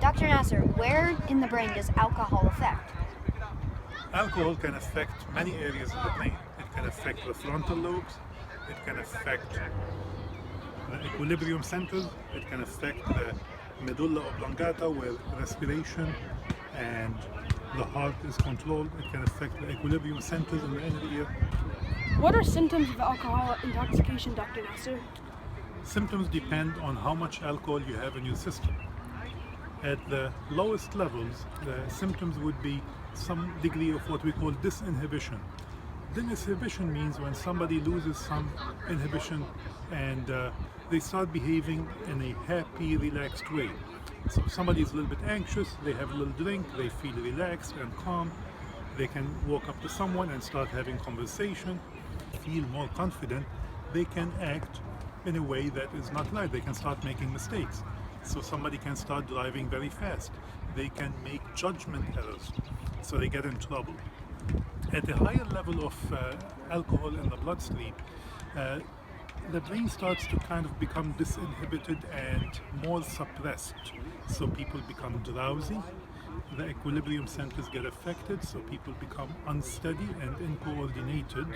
Dr. Nasr, where in the brain does alcohol affect? Alcohol can affect many areas in the brain. It can affect the frontal lobes, it can affect the equilibrium centers, it can affect the medulla oblongata where respiration and the heart is controlled. It can affect the equilibrium centers in the inner ear. What are symptoms of alcohol intoxication, Dr. Nasr? Symptoms depend on how much alcohol you have in your system. At the lowest levels, the symptoms would be some degree of what we call disinhibition. Disinhibition means when somebody loses some inhibition and they start behaving in a happy, relaxed way. So if somebody is a little bit anxious, they have a little drink, they feel relaxed and calm, they can walk up to someone and start having conversation, feel more confident, they can act in a way that is not right. They can start making mistakes. So somebody can start driving very fast. They can make judgment errors, so they get in trouble. At a higher level of alcohol in the bloodstream, the brain starts to kind of become disinhibited and more suppressed. So people become drowsy, the equilibrium centers get affected, so people become unsteady and uncoordinated,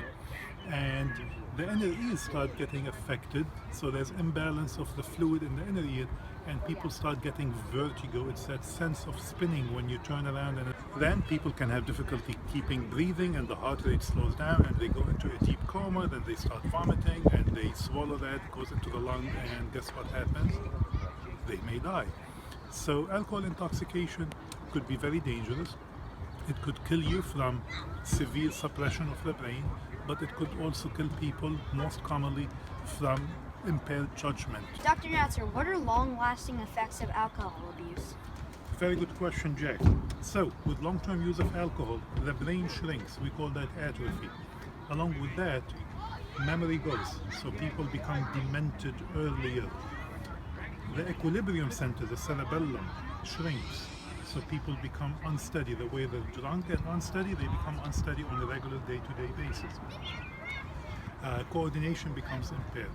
and the inner ears start getting affected, so there's imbalance of the fluid in the inner ear, and people start getting vertigo. It's that sense of spinning when you turn around, and then people can have difficulty keeping breathing, and the heart rate slows down, and they go into a deep coma. Then they start vomiting, and they swallow that, goes into the lung, and guess what happens? They may die. So alcohol intoxication could be very dangerous. It could kill you from severe suppression of the brain, but it could also kill people most commonly from impaired judgment. Dr. Nasr, what are long-lasting effects of alcohol abuse? Very good question, Jack. So, with long-term use of alcohol, the brain shrinks. We call that atrophy. Along with that, memory goes. So people become demented earlier. The equilibrium center, the cerebellum, shrinks. So people become unsteady. The way they're drunk and unsteady, they become unsteady on a regular day-to-day basis. Coordination becomes impaired.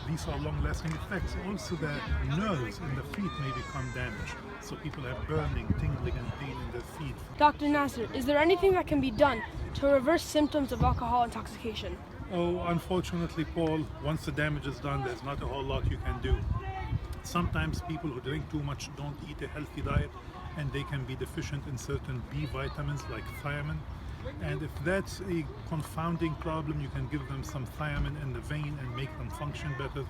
These are long-lasting effects. Also, the nerves in the feet may become damaged. So people have burning, tingling, and pain in their feet. Dr. Nasr, is there anything that can be done to reverse symptoms of alcohol intoxication? Oh, unfortunately, Paul, once the damage is done, there's not a whole lot you can do. Sometimes people who drink too much don't eat a healthy diet, and they can be deficient in certain B vitamins like thiamine. And if that's a confounding problem, you can give them some thiamine in the vein and make them function better.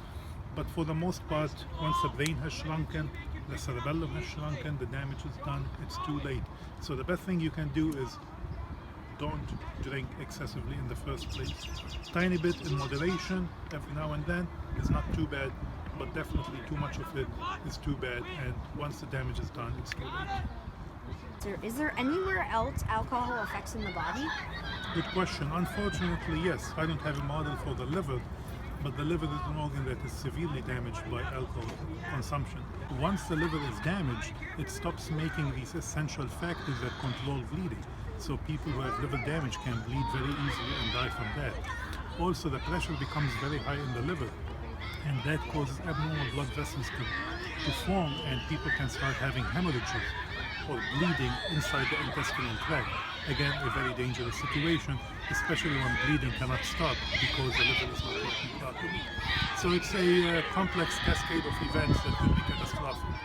But for the most part, once the brain has shrunken, the cerebellum has shrunken, the damage is done, it's too late. So the best thing you can do is don't drink excessively in the first place. Tiny bit in moderation every now and then is not too bad, but definitely too much of it is too bad, and once the damage is done, it's too late. Is there anywhere else alcohol affects in the body? Good question. Unfortunately, yes. I don't have a model for the liver, but the liver is an organ that is severely damaged by alcohol consumption. Once the liver is damaged, it stops making these essential factors that control bleeding. So people who have liver damage can bleed very easily and die from that. Also, the pressure becomes very high in the liver, and that causes abnormal blood vessels to form, and people can start having hemorrhages or bleeding inside the intestinal tract. Again, a very dangerous situation, especially when bleeding cannot stop because the liver is not working properly. So it's a complex cascade of events that could be catastrophic.